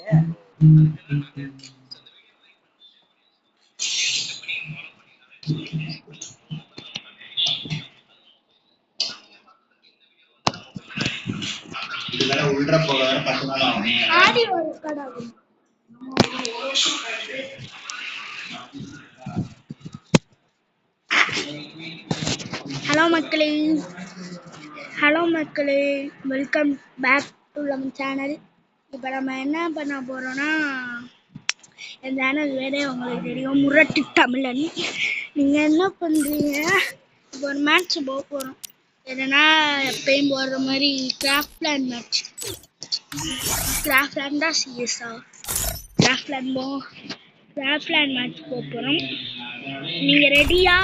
Hello மக்களே, welcome back to நம்ம channel. இப்போ நம்ம என்ன பண்ண போகிறோன்னா, என் சேனல் வேறே உங்களுக்கு தெரியும், முரட்டு தமிழன். நீங்கள் என்ன பண்ணுறீங்க, இப்போ ஒரு மேட்ச் போக போகிறோம். என்னன்னா எப்பயும் போடுற மாதிரி கிராஃப்ட்லேண்ட் மேட்ச். கிராஃப்ட்லேண்டா சிஎஸ்ஆ கிராஃப்ட்லேண்ட் மேட்ச் போக போகிறோம். நீங்கள் ரெடியா?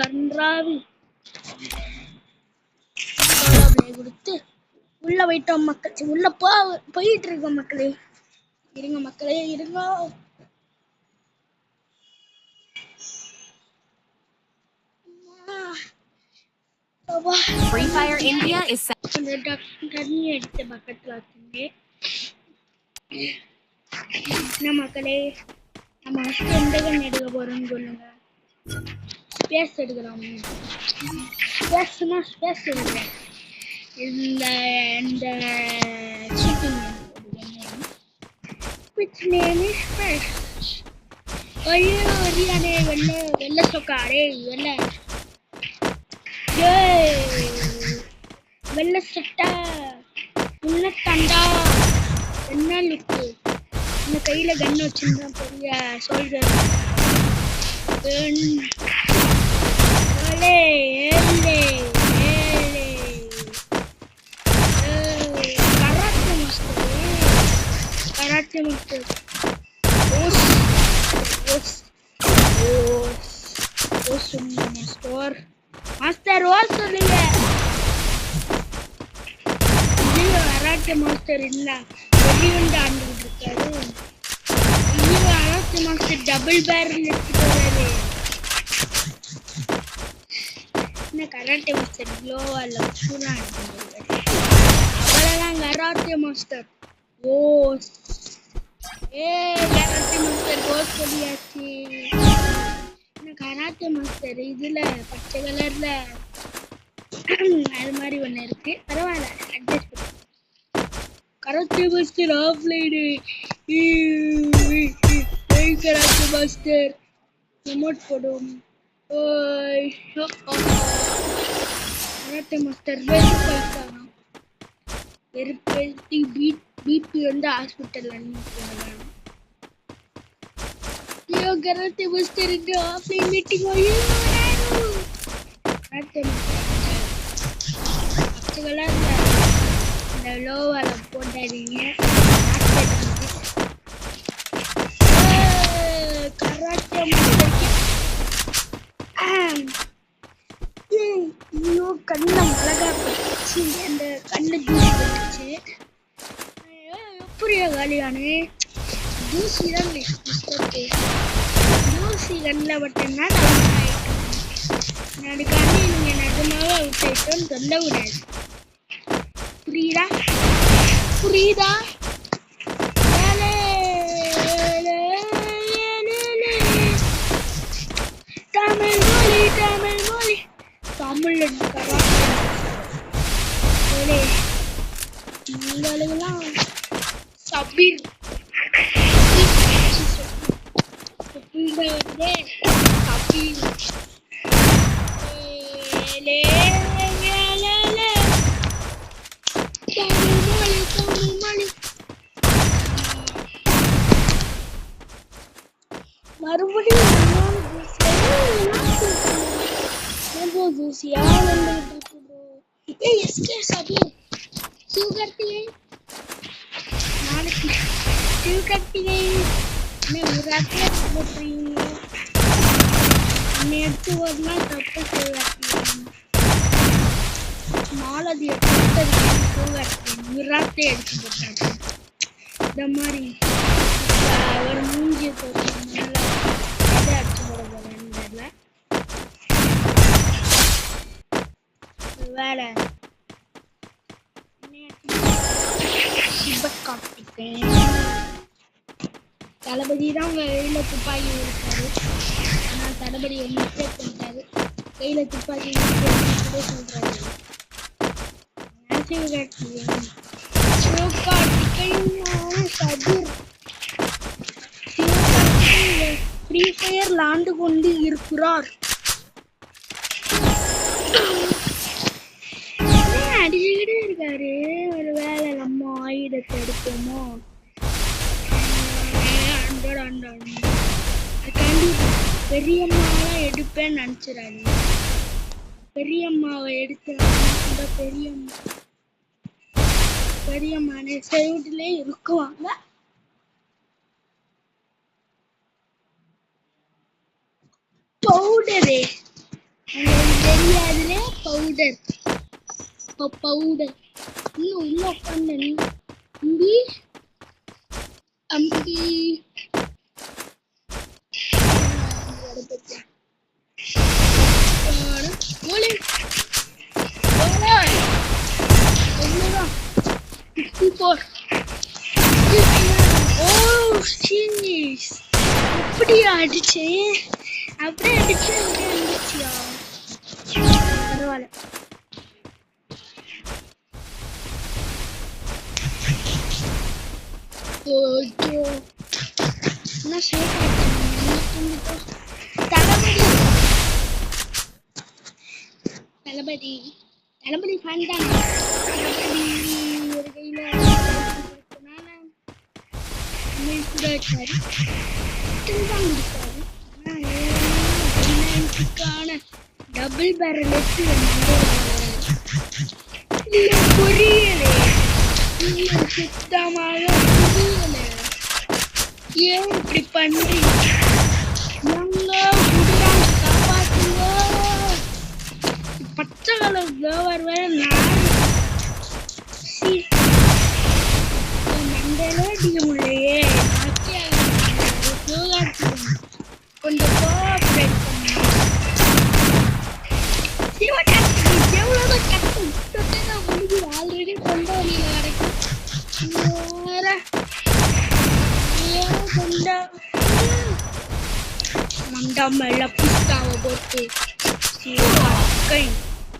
கன்றாவி கொடுத்து உள்ள போயிட்டோம் மக்கள். உள்ள போயிட்டு இருக்கோம் மக்களே. இருங்க மக்களே, இருங்க. Free Fire India is தண்ணி எடுத்து பக்கத்துல வச்சுங்க. என்ன மக்களே, நம்ம ஃபர்ஸ்ட் எந்த கன் எடுக்க போறோம்னு சொல்லுங்க. ஸ்பேஸ் எடுக்கலாம். ஸ்பேஸ் எடுக்கலாம். இந்த shooting which name is Fresh. ஐயோ அரியானே, வெள்ள சொக்காரே, வெள்ள சட்டை உள்ள தண்டா. என்ன லுக்கு, இந்த கையில கன் வச்சிருந்தா பெரிய soldier. Karate master master hose சொல்லுங்க. கராத்தே மாஸ்டர் இல்ல, வெளியுண்டு ஆண்டுகிட்டு இருக்காரு. கராத்தே மாஸ்டர் டபுள் பேரல் எடுத்துட்டு வராரு. என்ன கராத்தே மாஸ்டர் க்ளோவால சூடா அவ்வளவுதான். Karate master hose. Karate master hose சொல்லியாச்சு. கராத்தே மாஸ்டர் இதுல பச்சை கலர்ல அது மாதிரி ஒண்ணு இருக்கு, பரவாயில்ல அட்ஜஸ்ட் பண்ணு. Karate master offline. Karate master remote போடும். கராத்தே மாஸ்டர் வெறுப்பேத்தி பிபி வந்து ஹாஸ்பிட்டல் அனுப்பிடுறாங்க. கராத்தே மாஸ்டர் இங்க ஆஃப்லைன் மீட்டிங். கராத்தே பச்சை கலர்ல இந்த லோவால போட்டாதீங்க. கராத்தே மாஸ்டர் ஐயோ கண்ண அழகா போச்சு. அந்த கண்ணு தூசி போட்டுச்சு. எப்படியா காலியானே தூசி தான் தூசி கண்ணில் பட்டேன்னா நடுக்காண்டி நீங்க நடுமாவே விட்டுட்டோன்னு சொல்ல கூடாது. புரியுதா? தமிழ் மொழி தமிழ் உங்களுக்கெல்லாம் சபீர் மறுபடியும் தூசியா வந்துட்டு இருக்கு. சிவகார்த்திகை நாளைக்கு சிவகார்த்திகை ராத்திரி போட்டுறீங்க. எடுத்து ஒரு நாள் தப்பு சிவகார்த்திகை மாலதி சிவகார்த்திகை ராத்திரி எடுத்து போட்டாங்க. இந்த மாதிரி ஒரு மூஞ்சி போட்டதுனால எதை அடிச்சு போட போறேன்னு வேலை சிவகார்த்திகேயன் தளபதி தான் உங்க கையில துப்பாக்கி இருக்காரு. ஆனா தளபதி ஒரு மிஸ்டேக் பண்ணிட்டாரு. கையில துப்பாக்கி சொல்றாரு. சிவகார்த்திகேயன் சதுர் சிவகார்த்திகேயன் ஃப்ரீ ஃபயர் லாண்டு கொண்டு இருக்கிறார். அடிச்சுக்கிட்டே இருக்காரு. ஒரு வேலை நம்ம ஆயுதத்தை எடுப்போமோ அதுக்காண்டி பெரியம்மாவை எடுப்பேன்னு நினைச்சிடாரு. பெரியம்மாவை எடுத்து பெரியம்மான சைட்ல இருக்குவாங்க. பவுடரு தெரியாதுல பவுடர் பவுடர் இன்னும் உள்ள உட்காந்து அம்பி அம்பி அப்படியே அடிச்சு இருந்துச்சியா பரவாயில்ல. தளபதி தளபதி ஃபேன் தான். தளபதி ஒரு கையில கூட வச்சாரு டபுள் பேரல் எடுத்து புரியலே சுத்தமாக புரியல. ஏன் இப்படி பண்றீங்க? காப்பாத்துங்க. பச்சை கலர் ஃப்ளவர் வேற மண்டையில அடிக்க முடியலையே. கொஞ்சம் கோஆப்ரேட் பண்ணுங்க. எவ்வளவுதான் கட்டும் ஆல்ரெடி கொண்ட வழியில கிடைக்கும். மண்டம் மேல பிஸ்தாவை போட்டு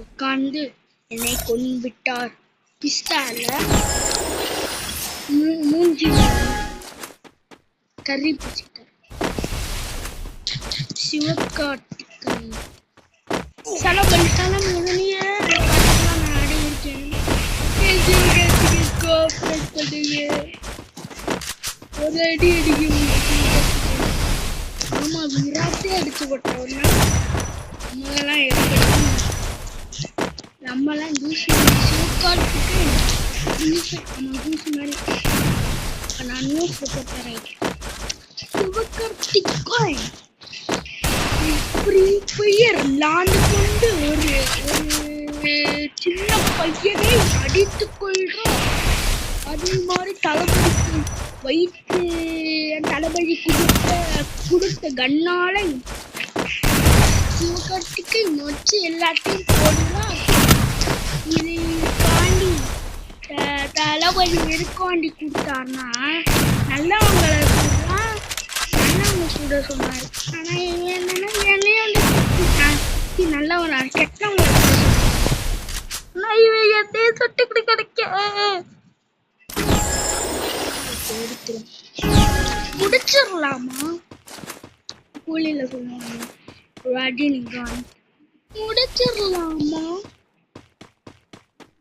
உட்கார்ந்து என்னை கொன்னுவிட்டார். பிஸ்தால மூஞ்சில கறி பிடிச்சிட்டார். சிவகார்த்திகேயன் சலபல் சலம் முதலிய நான் ஆடி இருக்கேன். ஒரு அடி அடிக்க ஆமா விராட்டே அடிச்சு போட்டோம்னா நம்மளெல்லாம் எடுக்கணும். நம்மலாம் தூசி சிவகார்த்திகேயன் தூசி மாதிரி நான் நியூஸ் போட்டுறேன். சிவகார்த்திகேயன் ஃப்ரீ ஃபயர் லாண்டு கொண்டு ஒரு சின்ன பையனை அடித்துக் கொள்றோம். அதே மாதிரி தளபதிக்கு வைத்து தளபதி கொடுத்த கண்ணால சிவகார்த்திகேயன் வச்சு எல்லாத்தையும் போடலாம். இதை தாண்டி தளபதி எதுக்காண்டி கொடுத்தாருன்னா நல்லவங்களை சொல்லலாம், நல்லவங்க கூட சொன்னாரு. ஆனா என்னன்னா என்னையும் நல்லவனா கெட்டவங்க சுட்டுக்கிட்டு கிடைக்க முடிச்சிடலாமா? கூலியில சொல்லுவாங்க ரஜினிகாந்த் முடிச்சிடலாமா?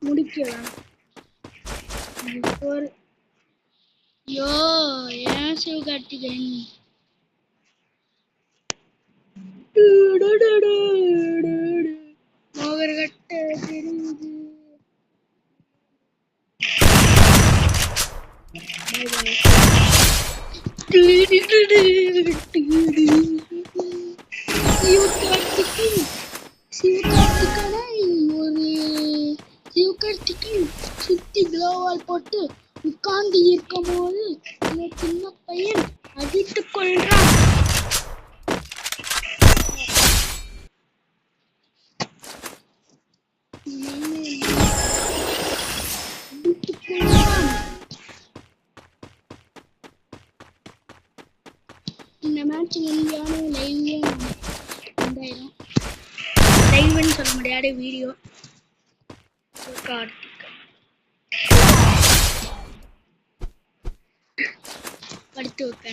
முடிக்கலாம். யோ ஏன் சிவகார்த்திகேயன் மோகர்கட்ட தெரியுது. சிவகார்த்திகேயன் சுத்தி குளோவால் போட்டு உட்கார்ந்து இருக்கும் போது சின்ன பையன் அடித்துக் கொள்றான். இந்த மேட்ச் முடிஞ்சாலும் லைவும் வந்தாயிரும். லைவ்னு சொல்ல முடியாத வீடியோ. படுத்து வைக்க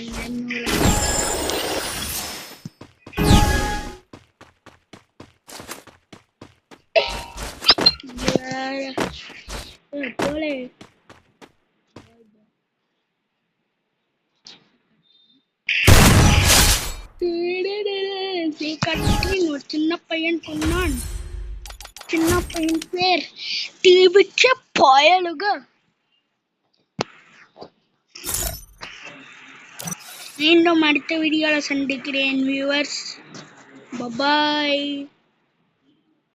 போலே ஒரு சின்ன பையன் சொன்னான். சின்ன பையன் பேர் தீபிச்ச பயலுக. மீண்டும் அடுத்த வீடியோல சந்திக்கிறேன் வியூவர்ஸ். பபாய்.